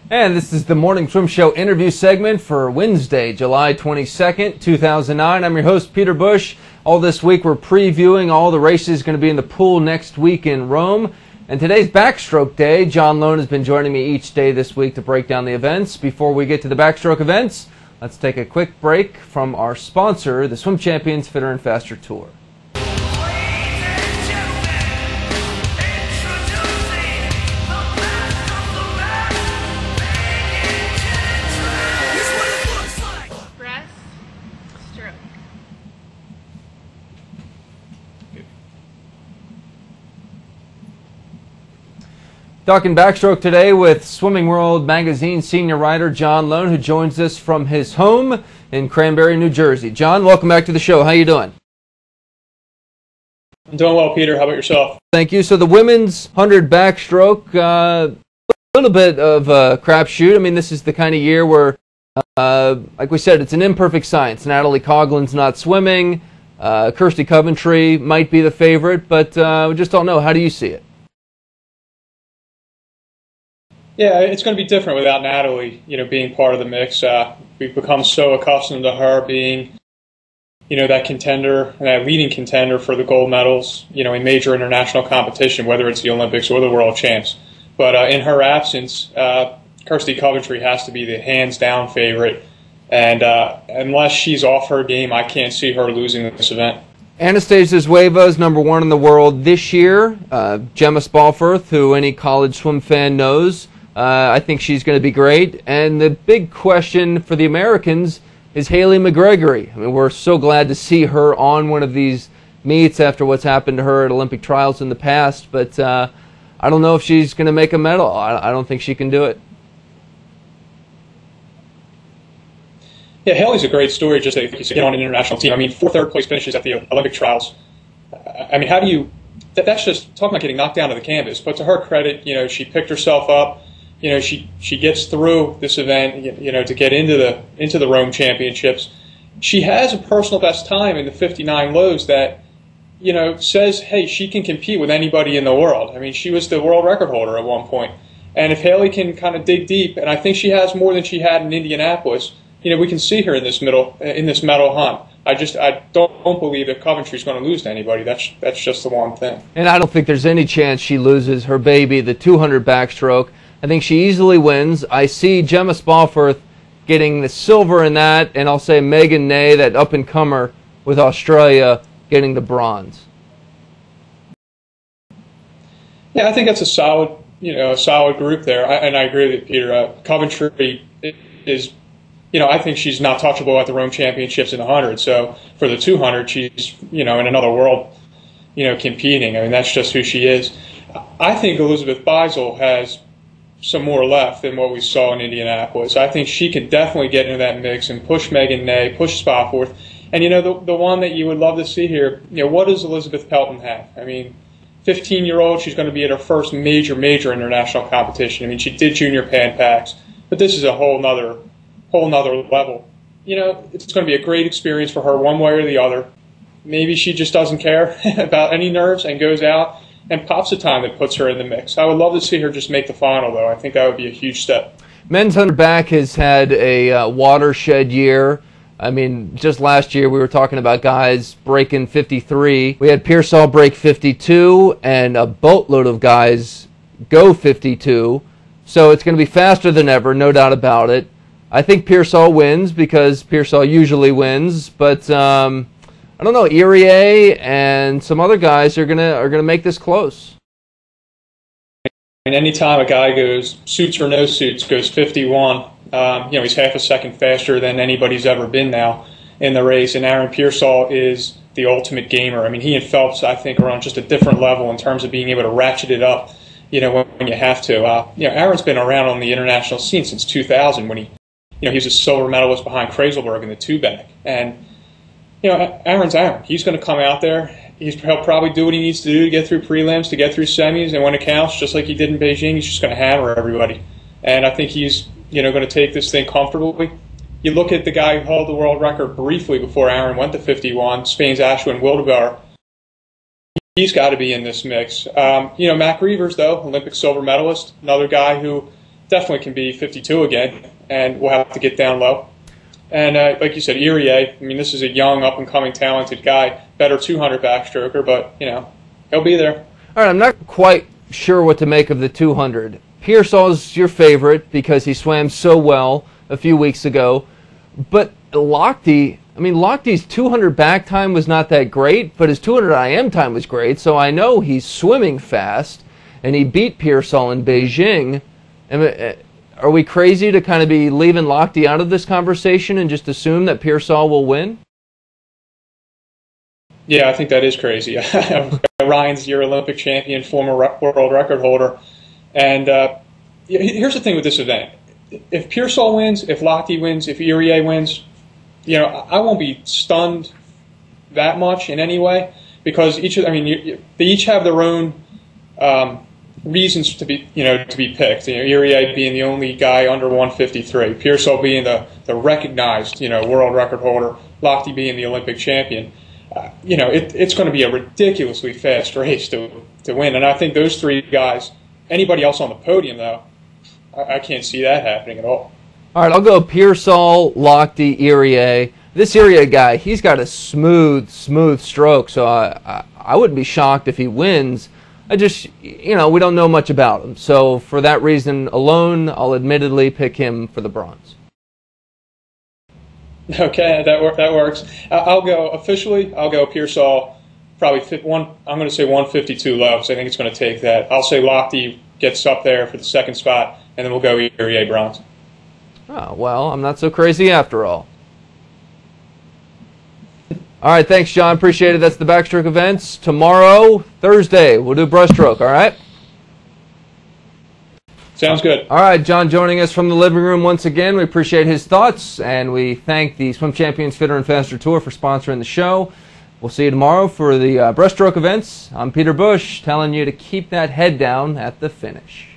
And this is the Morning Swim Show interview segment for Wednesday, July 22nd, 2009. I'm your host, Peter Busch. All this week we're previewing all the races going to be in the pool next week in Rome. And today's backstroke day. John Lohn has been joining me each day this week to break down the events. Before we get to the backstroke events, let's take a quick break from our sponsor, the Swim Champions Fitter and Faster Tour. Talking backstroke today with Swimming World Magazine senior writer John Lohn, who joins us from his home in Cranberry, New Jersey. John, welcome back to the show. How you doing? I'm doing well, Peter. How about yourself? Thank you. So the women's 100 backstroke, a little bit of a crapshoot. I mean, this is the kind of year where, like we said, it's an imperfect science. Natalie Coughlin's not swimming. Kirsty Coventry might be the favorite, but we just don't know. How do you see it? Yeah, it's going to be different without Natalie, being part of the mix. We've become so accustomed to her being, that contender, that leading contender for the gold medals, in major international competition, whether it's the Olympics or the World Champs. But in her absence, Kirsty Coventry has to be the hands-down favorite. And unless she's off her game, I can't see her losing this event. Anastasia Zhueva is #1 in the world this year. Gemma Spalforth, who any college swim fan knows, I think she's going to be great. And the big question for the Americans is Haley McGregory. I mean, we're so glad to see her on one of these meets after what's happened to her at Olympic trials in the past. But I don't know if she's going to make a medal. I don't think she can do it. Yeah, Haley's a great story just to get on an international team. I mean, 4 third-place finishes at the Olympic trials. I mean, how do you – that's just talking about getting knocked down to the canvas. But to her credit, she picked herself up. She gets through this event, to get into the Rome Championships. She has a personal best time in the 59 lows that, says, hey, she can compete with anybody in the world. I mean, she was the world record holder at one point. And if Haley can kind of dig deep, and I think she has more than she had in Indianapolis, we can see her in this medal hunt. I don't believe that Coventry's going to lose to anybody. That's just the one thing. And I don't think there's any chance she loses her baby, the 200 backstroke. I think she easily wins. I see Gemma Spalforth getting the silver in that, and I'll say Megan Ney, that up-and-comer with Australia, getting the bronze. Yeah, I think that's a solid group there. And I agree with you, Peter. Coventry is, I think she's not touchable at the Rome Championships in the 100. So for the 200, she's, in another world, competing. I mean, that's just who she is. I think Elizabeth Beisel has some more left than what we saw in Indianapolis. I think she could definitely get into that mix and push Megan Ney, push Spalforth. And, the one that you would love to see here, what does Elizabeth Pelton have? I mean, 15-year-old, she's going to be at her first major international competition. I mean, she did junior Pan Pacs, but this is a whole nother level. It's going to be a great experience for her one way or the other. Maybe she just doesn't care about any nerves and goes out and pops a time that puts her in the mix. I would love to see her just make the final, though. I think that would be a huge step. Men's 100 back has had a watershed year. I mean, just last year we were talking about guys breaking 53. We had Pearsall break 52 and a boatload of guys go 52. So it's going to be faster than ever, no doubt about it. I think Pearsall wins because Pearsall usually wins, but I don't know, Erie and some other guys are gonna make this close. And anytime a guy goes suits or no suits, goes 51, he's half a second faster than anybody's ever been now in the race. And Aaron Pearsall is the ultimate gamer. I mean, he and Phelps, I think, are on just a different level in terms of being able to ratchet it up, when you have to. Aaron's been around on the international scene since 2000 when he was a silver medalist behind Kreiselberg in the 2-bag. And Aaron's Aaron. He's going to come out there. He'll probably do what he needs to do to get through prelims, to get through semis, and when it counts, just like he did in Beijing, he's just going to hammer everybody. And I think he's, going to take this thing comfortably. You look at the guy who held the world record briefly before Aaron went to 51, Spain's Ashwin Wildegar. He's got to be in this mix. Mac Reavers, though, Olympic silver medalist, another guy who, definitely can be 52 again, and we'll have to get down low. And like you said, Irie, I mean, this is a young, up-and-coming, talented guy, better 200 backstroker, but, you know, he'll be there. All right, I'm not quite sure what to make of the 200. Pearsall's your favorite because he swam so well a few weeks ago, but Lochtey's 200 back time was not that great, but his 200 IM time was great, so I know he's swimming fast, and he beat Pearsall in Beijing. Are we crazy to kind of be leaving Lochtey out of this conversation and just assume that Pearsall will win? Yeah, I think that is crazy. Ryan's your Olympic champion, former world record holder. And here's the thing with this event. If Pearsall wins, if Lochtey wins, if Irie wins, you know, I won't be stunned that much in any way because they each have their own reasons to be picked. You know, Irie being the only guy under 153, Pearsall being the recognized, world record holder, Lochtey being the Olympic champion. It's going to be a ridiculously fast race to win. And I think those three guys, anybody else on the podium, though, I can't see that happening at all. All right, I'll go Pearsall, Lochtey, Irie. This Irie guy, he's got a smooth stroke, so I wouldn't be shocked if he wins. I just, we don't know much about him. So for that reason alone, I'll admittedly pick him for the bronze. Okay, that works. I'll go Pearsall, probably I'm going to say 152 low, so I think it's going to take that. I'll say Lochtey gets up there for the second spot, and then we'll go Irie bronze. Oh, well, I'm not so crazy after all. All right, thanks, John. Appreciate it. That's the backstroke events. Tomorrow, Thursday, we'll do breaststroke, all right? Sounds good. All right, John joining us from the living room once again. We appreciate his thoughts, and we thank the Swim Champions Fitter and Faster Tour for sponsoring the show. We'll see you tomorrow for the breaststroke events. I'm Peter Busch, telling you to keep that head down at the finish.